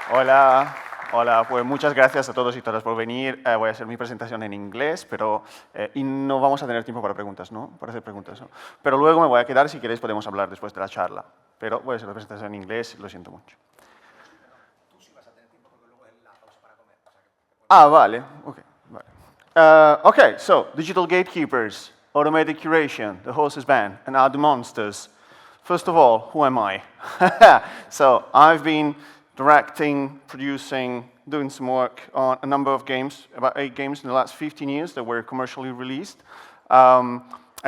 Hola, hola, pues muchas gracias a todos y todas por venir. Voy a hacer mi presentación en inglés, pero y no vamos a tener tiempo para preguntas, ¿no? Para hacer preguntas, ¿no? Pero luego me voy a quedar, si queréis podemos hablar después de la charla. Pero voy a hacer la presentación en inglés, lo siento mucho. Ah, vale, ok. Vale. Okay, so digital gatekeepers, automated curation, the horse's band, and other monsters. First of all, who am I? So I've been directing, producing, doing some work on a number of games, about 8 games in the last 15 years that were commercially released. And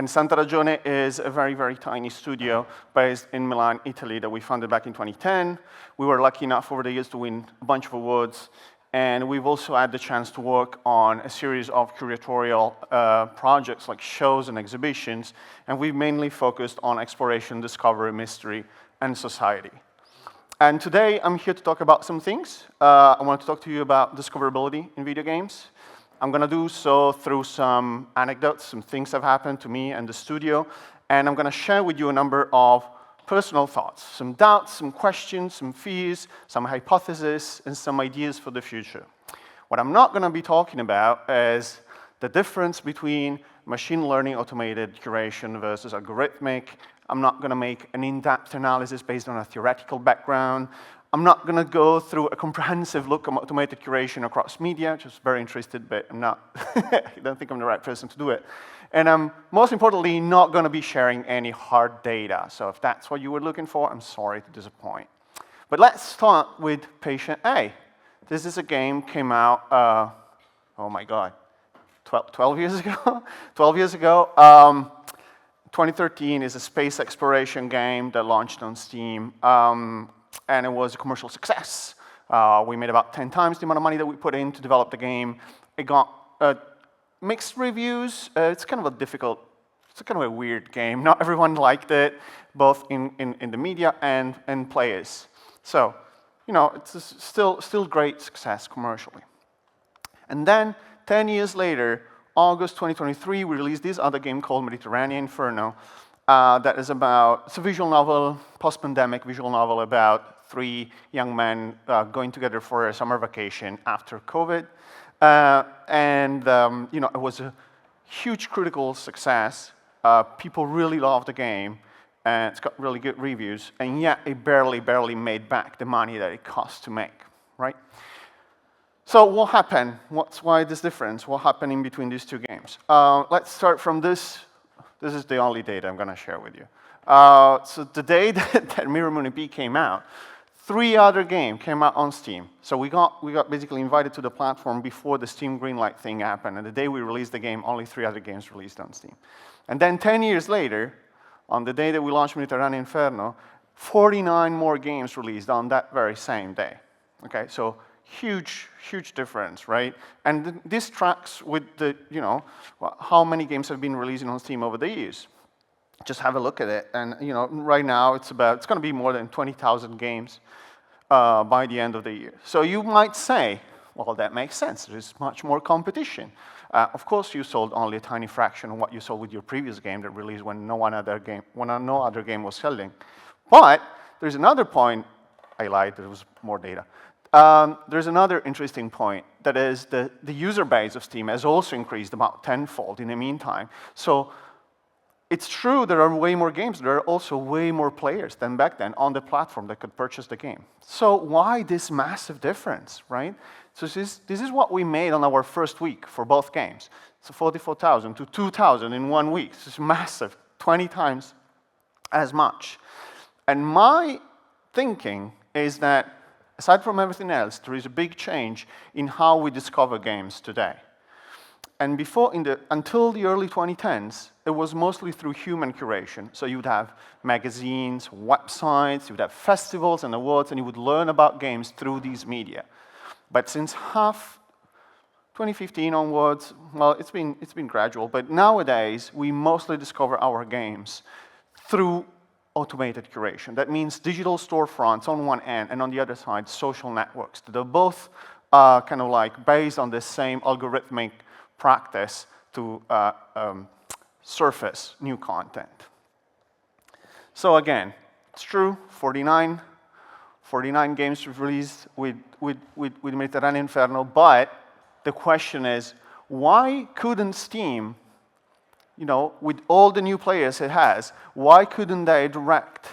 Santa Ragione is a very, very tiny studio based in Milan, Italy, that we founded back in 2010. We were lucky enough over the years to win a bunch of awards. And we've also had the chance to work on a series of curatorial projects like shows and exhibitions. And we've mainly focused on exploration, discovery, mystery, and society. And today I'm here to talk about some things. I want to talk to you about discoverability in video games. I'm going to do so through some anecdotes, some things that have happened to me and the studio. And I'm going to share with you a number of personal thoughts, some doubts, some questions, some fears, some hypotheses, and some ideas for the future. What I'm not going to be talking about is the difference between machine learning automated curation versus algorithmic. I'm not going to make an in-depth analysis based on a theoretical background. I'm not going to go through a comprehensive look at automated curation across media, just very interested, but I'm not, I don't think I'm the right person to do it. And I'm, most importantly, not going to be sharing any hard data. So if that's what you were looking for, I'm sorry to disappoint. But let's start with patient A. This is a game came out, oh my God, 12 years ago? 12 years ago. 2013 is a space exploration game that launched on Steam. And it was a commercial success. We made about 10 times the amount of money that we put in to develop the game. It got mixed reviews. It's kind of a difficult, it's kind of a weird game. Not everyone liked it, both in the media and players. So, you know, it's still great success commercially. And then 10 years later, August 2023, we released this other game called Mediterranean Inferno. That is about, it's a visual novel, post-pandemic visual novel about 3 young men going together for a summer vacation after COVID. You know, it was a huge critical success. People really loved the game, and it's got really good reviews, and yet it barely made back the money that it cost to make, right? So what happened? Why this difference? What happened in between these 2 games? Let's start from this. This is the only data I'm going to share with you. So the day that Mirror Moon EP came out, 3 other games came out on Steam. So we got basically invited to the platform before the Steam Greenlight thing happened. And the day we released the game, only 3 other games released on Steam. And then 10 years later, on the day that we launched Mediterranean Inferno, 49 more games released on that very same day. Okay, so huge difference, right? And this tracks with the, you know, how many games have been releasing on Steam over the years. Just have a look at it, and you know, right now it's going to be more than 20,000 games by the end of the year. So you might say, well, that makes sense. There's much more competition. Of course, you sold only a tiny fraction of what you sold with your previous game that released when no other game was selling. But there's another point. I lied. There was more data. There's another interesting point, that is the user base of Steam has also increased about tenfold in the meantime. So it's true there are way more games, there are also way more players than back then on the platform that could purchase the game. So why this massive difference, right? So this is what we made on our first week for both games. So 44,000 to 2,000 in 1 week. This is massive, 20 times as much. And my thinking is that aside from everything else, there is a big change in how we discover games today. And until the early 2010s, it was mostly through human curation. So you'd have magazines, websites, you'd have festivals and awards, and you would learn about games through these media. But since 2015 onwards, well, it's been gradual, but nowadays, we mostly discover our games through automated curation. That means digital storefronts on one end, and on the other side, social networks. They're both kind of like based on the same algorithmic practice to surface new content. So again, it's true, 49 49 games released with Mediterranean Inferno, but the question is, why couldn't Steam, with all the new players it has, why couldn't they direct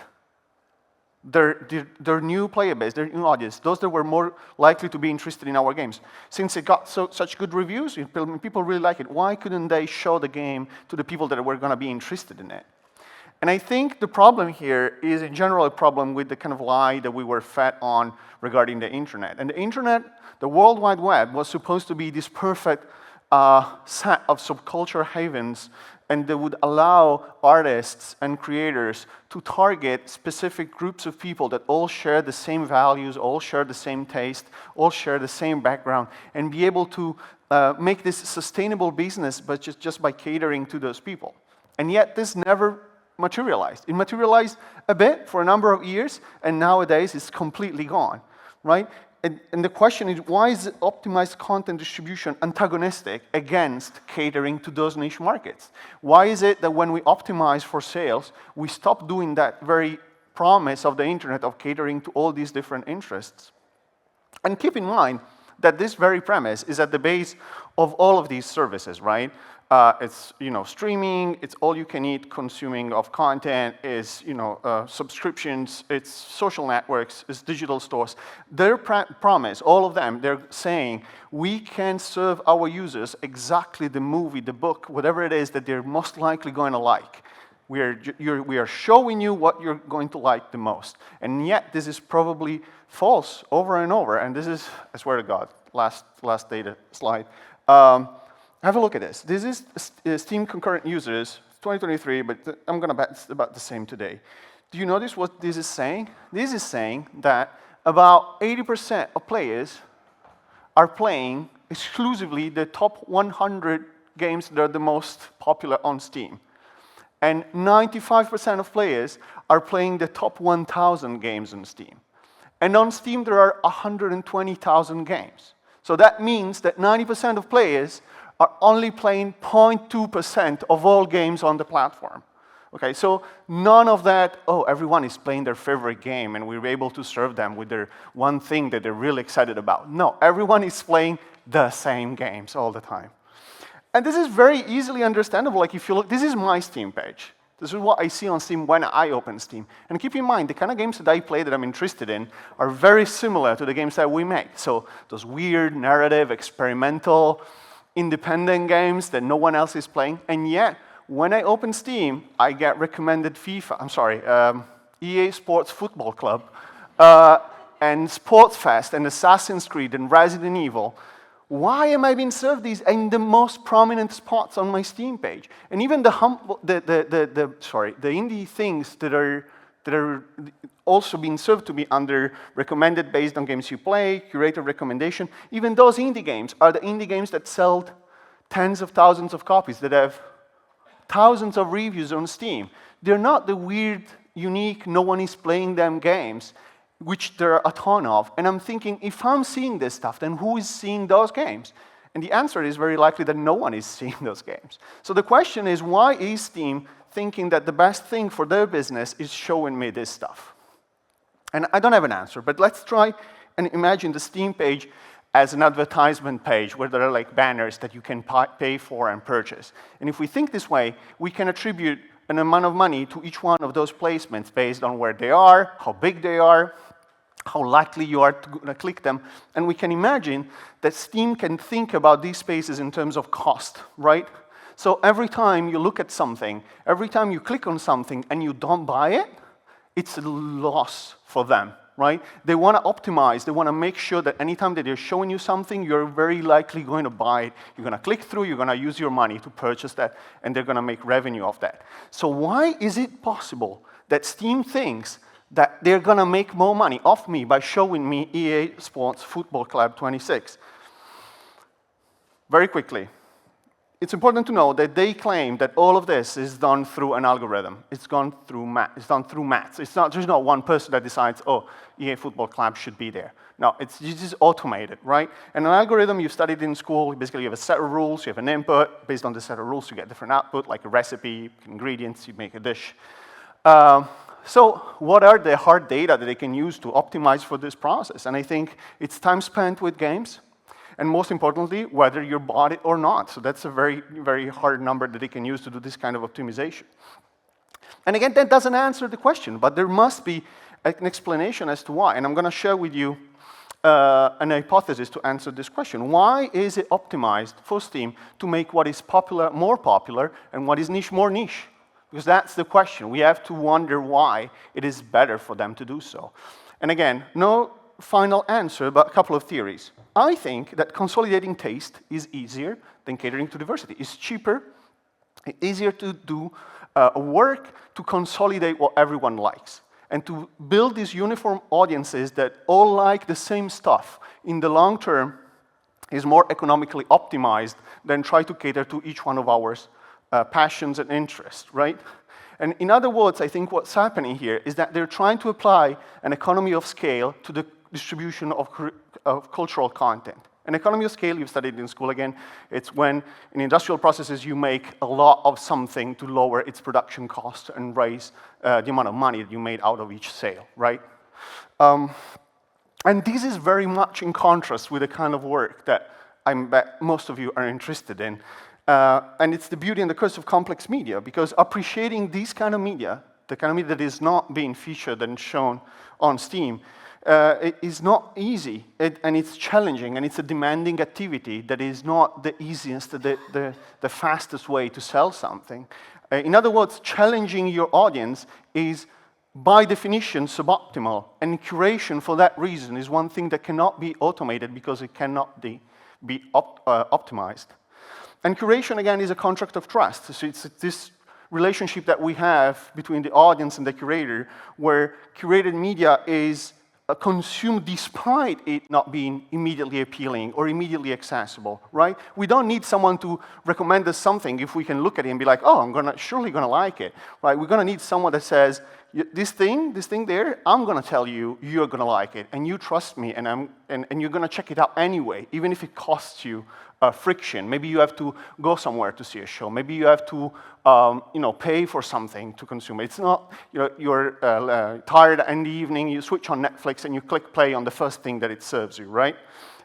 their new player base, their new audience, those that were more likely to be interested in our games? Since it got such good reviews, people really like it, why couldn't they show the game to the people that were going to be interested in it? And I think the problem here is, in general, a problem with the kind of lie that we were fed on regarding the internet. And the internet, the World Wide Web, was supposed to be this perfect set of subculture havens, and that would allow artists and creators to target specific groups of people that all share the same values, all share the same taste, all share the same background, and be able to make this sustainable business, but just by catering to those people. And yet this never materialized. It materialized a bit for a number of years, and nowadays it's completely gone, right? And the question is, why is optimized content distribution antagonistic against catering to those niche markets? Why is it that when we optimize for sales, we stop doing that very promise of the internet of catering to all these different interests? And keep in mind that this very premise is at the base of all of these services, right? It's streaming, it's all-you-can-eat consuming of content, is subscriptions, it's social networks, it's digital stores. Their promise, all of them, they're saying we can serve our users exactly the movie, the book, whatever it is that they're most likely going to like. We are showing you what you're going to like the most. And yet this is probably false over and over. And this is, I swear to God, last data slide. Have a look at this. This is Steam concurrent users, 2023, but I'm going to bet it's about the same today. Do you notice what this is saying? This is saying that about 80% of players are playing exclusively the top 100 games that are the most popular on Steam. And 95% of players are playing the top 1,000 games on Steam. And on Steam, there are 120,000 games. So that means that 90% of players are only playing 0.2% of all games on the platform. Okay, so none of that, everyone is playing their favorite game and we're able to serve them with their one thing that they're really excited about. No, everyone is playing the same games all the time. And this is very easily understandable. Like if you look, this is my Steam page. This is what I see on Steam when I open Steam. And keep in mind, the kind of games that I play that I'm interested in are very similar to the games that we make. So those weird, narrative, experimental, independent games that no one else is playing. And yet, when I open Steam, I get recommended EA Sports Football Club, and Sportsfest, and Assassin's Creed, and Resident Evil. Why am I being served these in the most prominent spots on my Steam page? And even the indie things that are also being served to me under recommended based on games you play, curated recommendation, even those indie games are the indie games that sell tens of thousands of copies, that have thousands of reviews on Steam. They're not the weird, unique, no one is playing them games, which there are a ton of. And I'm thinking, if I'm seeing this stuff, then who is seeing those games? And the answer is very likely that no one is seeing those games. So the question is, why is Steam thinking that the best thing for their business is showing me this stuff? And I don't have an answer, but let's try and imagine the Steam page as an advertisement page where there are like banners that you can pay for and purchase. And if we think this way, we can attribute an amount of money to each one of those placements based on where they are, how big they are, how likely you are to click them. And we can imagine that Steam can think about these spaces in terms of cost, right? So every time you look at something, every time you click on something and you don't buy it, it's a loss for them, right? They want to optimize. They want to make sure that anytime that they're showing you something, you're very likely going to buy it. You're going to click through, you're going to use your money to purchase that, and they're going to make revenue off that. So why is it possible that Steam thinks that they're going to make more money off me by showing me EA Sports Football Club 26? Very quickly. It's important to know that they claim that all of this is done through an algorithm. It's done through maths. There's not one person that decides, EA Football Club should be there. No, it's just automated, right? And an algorithm you studied in school, basically you have a set of rules, you have an input. Based on the set of rules, you get different output, like a recipe, ingredients, you make a dish. So what are the hard data that they can use to optimize for this process? And I think it's time spent with games, and most importantly, whether you bought it or not. So that's a very, very hard number that they can use to do this kind of optimization. And again, that doesn't answer the question, but there must be an explanation as to why. And I'm going to share with you an hypothesis to answer this question. Why is it optimized for Steam to make what is popular more popular and what is niche more niche? Because that's the question. We have to wonder why it is better for them to do so. And again, no final answer, but a couple of theories. I think that consolidating taste is easier than catering to diversity. It's cheaper, it's easier to do work to consolidate what everyone likes and to build these uniform audiences that all like the same stuff in the long term is more economically optimized than try to cater to each one of ours passions and interests, right? And in other words, I think what's happening here is that they're trying to apply an economy of scale to the distribution of cultural content. An economy of scale, you've studied in school again, it's when in industrial processes you make a lot of something to lower its production cost and raise the amount of money that you made out of each sale, right? And this is very much in contrast with the kind of work that I bet most of you are interested in. And it's the beauty and the curse of complex media, because appreciating this kind of media, the kind of media that is not being featured and shown on Steam, it is not easy, and it's challenging, and it's a demanding activity that is not the easiest, the fastest way to sell something. In other words, challenging your audience is, by definition, suboptimal, and curation, for that reason, is one thing that cannot be automated because it cannot be optimized. And curation, again, is a contract of trust. So it's this relationship that we have between the audience and the curator, where curated media is consumed despite it not being immediately appealing or immediately accessible, right? We don't need someone to recommend us something if we can look at it and be like, oh, I'm surely gonna like it, right? We're gonna need someone that says, this thing there, I'm gonna tell you, you're gonna like it, and you trust me, and you're gonna check it out anyway, even if it costs you friction. Maybe you have to go somewhere to see a show. Maybe you have to pay for something to consume it. It's not, you're tired in the evening, you switch on Netflix and you click play on the first thing that it serves you, right?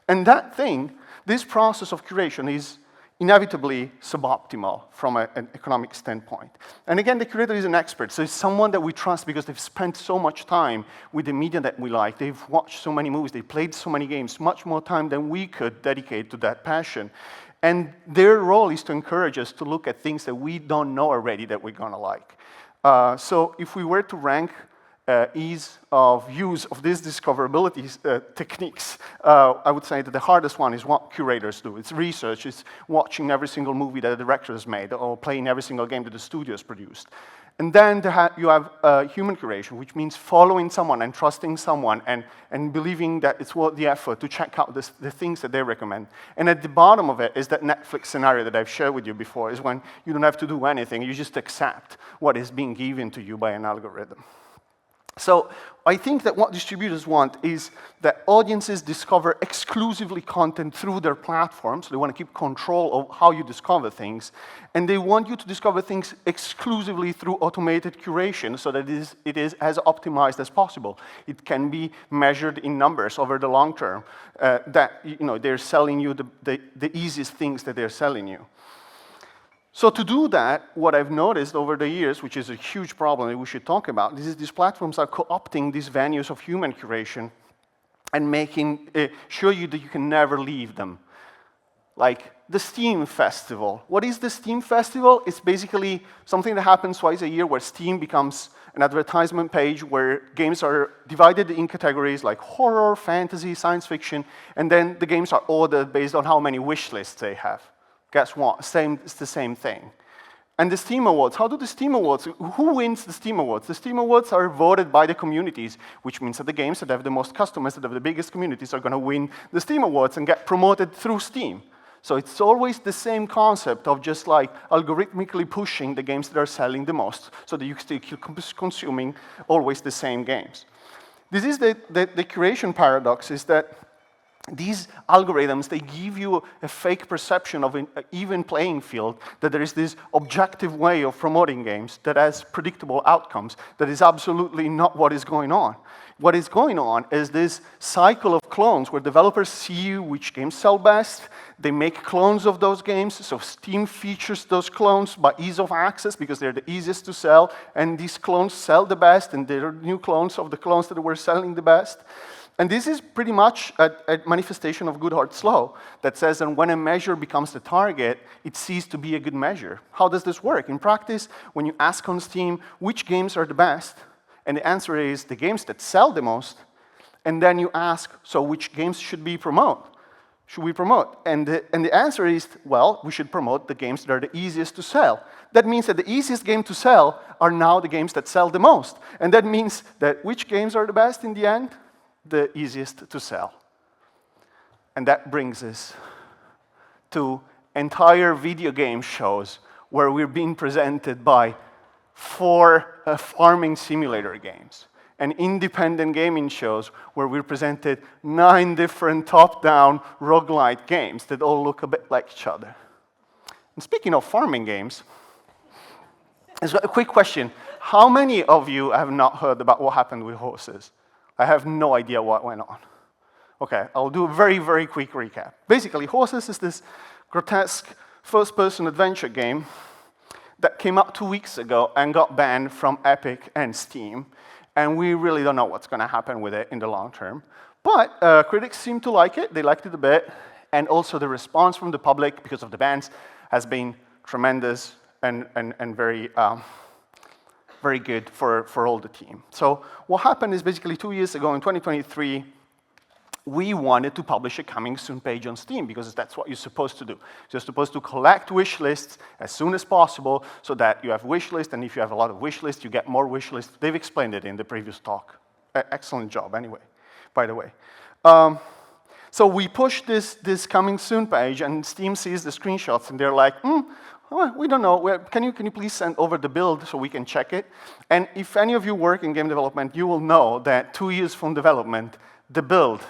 And that thing, this process of curation is inevitably suboptimal from an economic standpoint. And again, the curator is an expert, so it's someone that we trust because they've spent so much time with the media that we like. They've watched so many movies, they've played so many games, much more time than we could dedicate to that passion. And their role is to encourage us to look at things that we don't know already that we're gonna like. So if we were to rank ease of use of these discoverability techniques, I would say that the hardest one is what curators do. It's research, it's watching every single movie that a director has made, or playing every single game that the studio has produced. And then you have human curation, which means following someone and trusting someone and believing that it's worth the effort to check out the things that they recommend. And at the bottom of it is that Netflix scenario that I've shared with you before, is when you don't have to do anything, you just accept what is being given to you by an algorithm. So I think that what distributors want is that audiences discover exclusively content through their platforms. They want to keep control of how you discover things. And they want you to discover things exclusively through automated curation so that it is as optimized as possible. It can be measured in numbers over the long term, that they're selling you the easiest things that they're selling you. So to do that, what I've noticed over the years, which is a huge problem that we should talk about, is these platforms are co-opting these venues of human curation and making sure you that you can never leave them. Like the Steam Festival. What is the Steam Festival? It's basically something that happens twice a year where Steam becomes an advertisement page where games are divided in categories like horror, fantasy, science fiction, and then the games are ordered based on how many wish lists they have. Guess what? It's the same thing. And the Steam Awards, how do the Steam Awards, who wins the Steam Awards? The Steam Awards are voted by the communities, which means that the games that have the most customers, that have the biggest communities, are going to win the Steam Awards and get promoted through Steam. So it's always the same concept of just like algorithmically pushing the games that are selling the most so that you still keep consuming always the same games. This is the curation paradox, is that these algorithms, they give you a fake perception of an even playing field, that there is this objective way of promoting games that has predictable outcomes. That is absolutely not what is going on. What is going on is this cycle of clones where developers see which games sell best, they make clones of those games, so Steam features those clones by ease of access because they're the easiest to sell, and these clones sell the best, and there are new clones of the clones that were selling the best. And this is pretty much a manifestation of Goodhart's law that says that when a measure becomes the target, it ceases to be a good measure. How does this work? In practice, when you ask on Steam which games are the best, and the answer is the games that sell the most, and then you ask, so which games should we promote? And the answer is, well, we should promote the games that are the easiest to sell. That means that the easiest game to sell are now the games that sell the most. And that means that which games are the best in the end? The easiest to sell. And that brings us to entire video game shows where we're being presented by 4 farming simulator games, and independent gaming shows where we're presented 9 different top-down roguelite games that all look a bit like each other. And speaking of farming games, there's a quick question. How many of you have not heard about what happened with horses? I have no idea what went on. Okay, I'll do a very, very quick recap. Basically, Horses is this grotesque first-person adventure game that came out 2 weeks ago and got banned from Epic and Steam, and we really don't know what's going to happen with it in the long term. But critics seem to like it. They liked it a bit, and also the response from the public, because of the bans, has been tremendous and very very good for all the team. So what happened is basically 2 years ago in 2023, we wanted to publish a coming soon page on Steam because that's what you're supposed to do. You're supposed to collect wish lists as soon as possible so that you have wish lists, and if you have a lot of wish lists, you get more wish lists. They've explained it in the previous talk. Excellent job anyway, by the way. So we pushed this coming soon page, and Steam sees the screenshots, and they're like, well, we don't know. Can you please send over the build so we can check it? And if any of you work in game development, you will know that 2 years from development, the build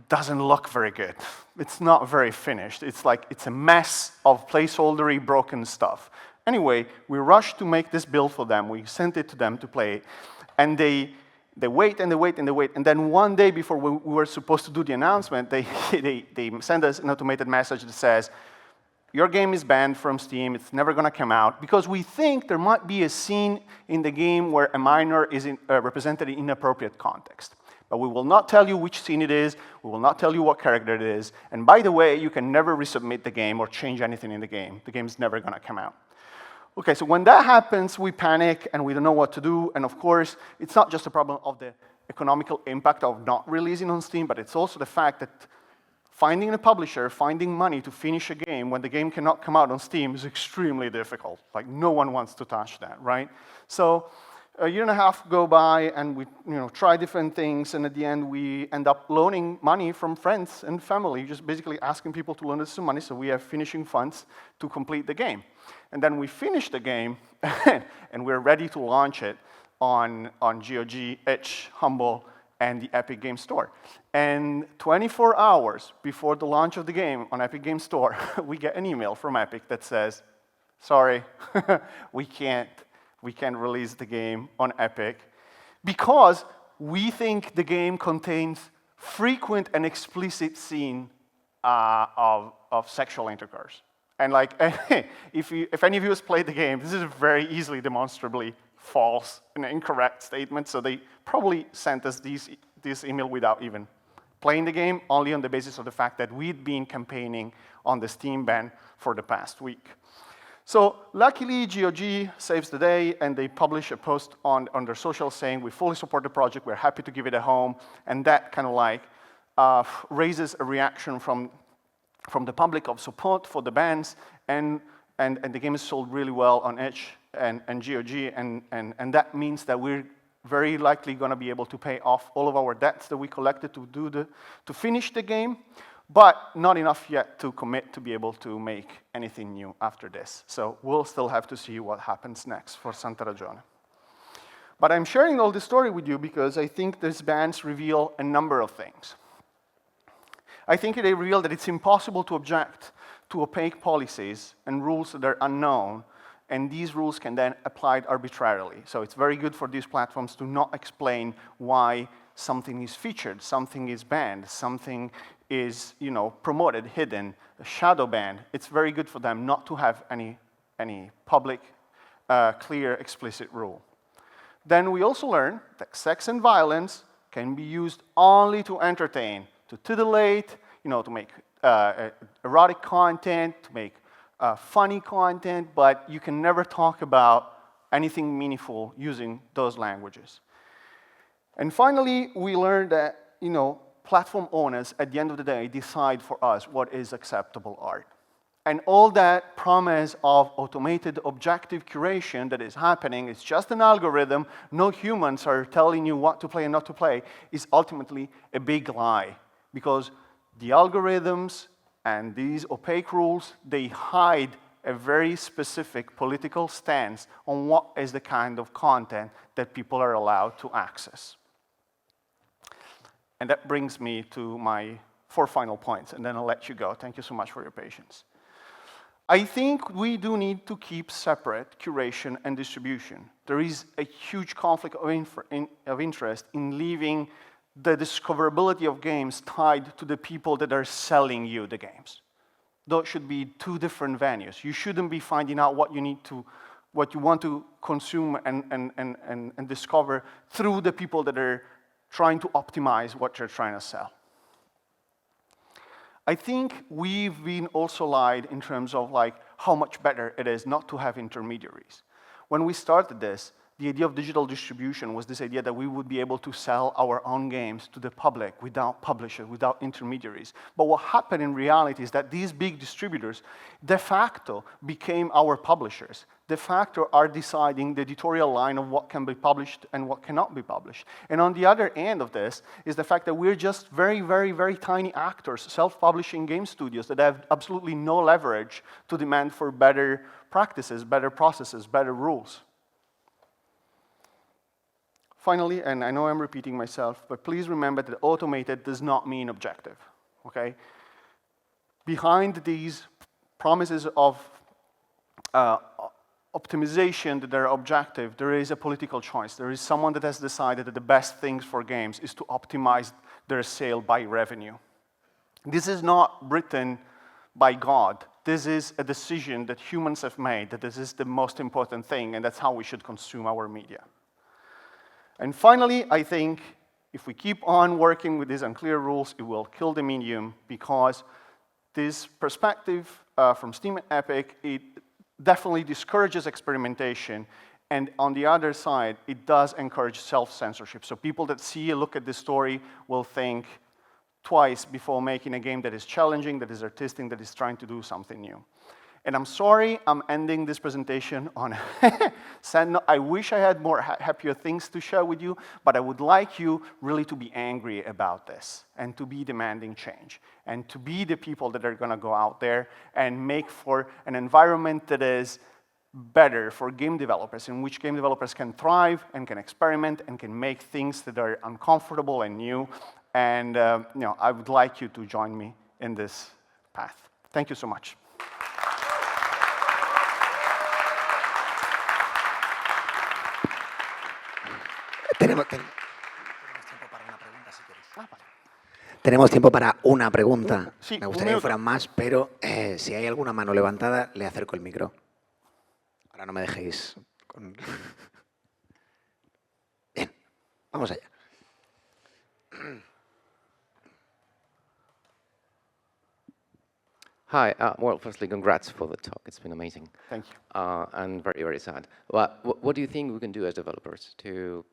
doesn't look very good. It's not very finished. It's a mess of placeholdery, broken stuff. Anyway, we rushed to make this build for them. We sent it to them to play, and they wait and they wait and they wait. And then one day before we were supposed to do the announcement, they send us an automated message that says, your game is banned from Steam, it's never going to come out, because we think there might be a scene in the game where a minor is represented in inappropriate context. But we will not tell you which scene it is, we will not tell you what character it is, and by the way, you can never resubmit the game or change anything in the game. The game's never going to come out. Okay, so when that happens, we panic and we don't know what to do, and of course, it's not just a problem of the economical impact of not releasing on Steam, but it's also the fact that finding a publisher, finding money to finish a game when the game cannot come out on Steam is extremely difficult. Like, no one wants to touch that, right? So a year and a half go by, and we try different things, and at the end, we end up loaning money from friends and family, just basically asking people to loan us some money so we have finishing funds to complete the game. And then we finish the game, and we're ready to launch it on GOG, Itch, Humble, and the Epic Game Store. And 24 hours before the launch of the game on Epic Game Store, we get an email from Epic that says, sorry, we can't release the game on Epic because we think the game contains frequent and explicit scene of sexual intercourse. And like, if any of you has played the game, this is very easily demonstrably false and incorrect statement, so they probably sent us this email without even playing the game, only on the basis of the fact that we'd been campaigning on the Steam ban for the past week. So luckily, GOG saves the day, and they publish a post on their social saying, we fully support the project, we're happy to give it a home, and that kind of like raises a reaction from the public of support for the bans, and the game is sold really well on Itch and GOG, and that means that we're very likely going to be able to pay off all of our debts that we collected to finish the game, but not enough yet to commit to be able to make anything new after this. So we'll still have to see what happens next for Santa Ragione. But I'm sharing all this story with you because I think these bans reveal a number of things. I think they revealed that it's impossible to object to opaque policies and rules that are unknown, and these rules can then applied arbitrarily. So it's very good for these platforms to not explain why something is featured, something is banned, something is, promoted, hidden, shadow banned. It's very good for them not to have any public, clear, explicit rule. Then we also learn that sex and violence can be used only to entertain, to titillate, to make erotic content, to make funny content, but you can never talk about anything meaningful using those languages. And finally, we learned that, platform owners, at the end of the day, decide for us what is acceptable art. And all that promise of automated objective curation that is happening, it's just an algorithm, no humans are telling you what to play and not to play, is ultimately a big lie. Because the algorithms and these opaque rules, they hide a very specific political stance on what is the kind of content that people are allowed to access. And that brings me to my 4 final points, and then I'll let you go. Thank you so much for your patience. I think we do need to keep separate curation and distribution. There is a huge conflict of interest in leaving the discoverability of games tied to the people that are selling you the games. Those should be 2 different venues. You shouldn't be finding out what you want to consume and discover through the people that are trying to optimize what you're trying to sell. I think we've been also lied in terms of how much better it is not to have intermediaries. When we started this, the idea of digital distribution was this idea that we would be able to sell our own games to the public without publishers, without intermediaries. But what happened in reality is that these big distributors de facto became our publishers. De facto are deciding the editorial line of what can be published and what cannot be published. And on the other end of this is the fact that we're just very, very, very tiny actors, self-publishing game studios that have absolutely no leverage to demand for better practices, better processes, better rules. Finally, and I know I'm repeating myself, but please remember that automated does not mean objective, okay? Behind these promises of optimization that are objective, there is a political choice. There is someone that has decided that the best things for games is to optimize their sale by revenue. This is not written by God. This is a decision that humans have made, that this is the most important thing, and that's how we should consume our media. And finally, I think if we keep on working with these unclear rules, it will kill the medium, because this perspective from Steam and Epic, it definitely discourages experimentation, and on the other side, it does encourage self-censorship. So people that see a look at this story will think twice before making a game that is challenging, that is artistic, that is trying to do something new. And I'm sorry, I'm ending this presentation on a sad note. I wish I had more happier things to share with you, but I would like you really to be angry about this and to be demanding change and to be the people that are going to go out there and make for an environment that is better for game developers, in which game developers can thrive and can experiment and can make things that are uncomfortable and new. And I would like you to join me in this path. Thank you so much. Tenemos tiempo para una pregunta. Sí, Me gustaría que fueran más, pero si hay alguna mano levantada, le acerco el micro. Ahora no me dejéis con... Bien, vamos allá. Hi. Well, firstly, congrats for the talk. It's been amazing. Thank you. And very, very sad. But what do you think we can do as developers to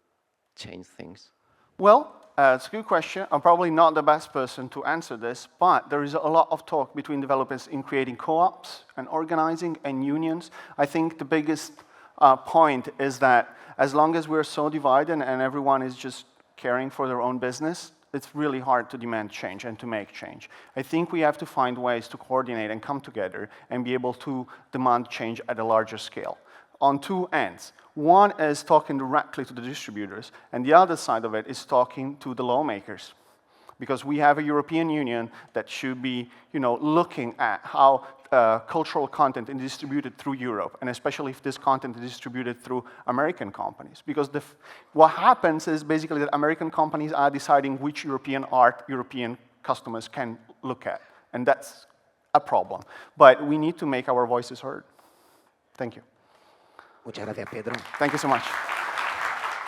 change things? Well, it's a good question. I'm probably not the best person to answer this, but there is a lot of talk between developers in creating co-ops and organizing and unions. I think the biggest point is that as long as we're so divided and everyone is just caring for their own business, it's really hard to demand change and to make change. I think we have to find ways to coordinate and come together and be able to demand change at a larger scale. On 2 ends. One is talking directly to the distributors, and the other side of it is talking to the lawmakers. Because we have a European Union that should be, looking at how cultural content is distributed through Europe, and especially if this content is distributed through American companies. Because what happens is basically that American companies are deciding which European art European customers can look at, and that's a problem. But we need to make our voices heard. Thank you. Muchas gracias, Pietro. Thank you so much.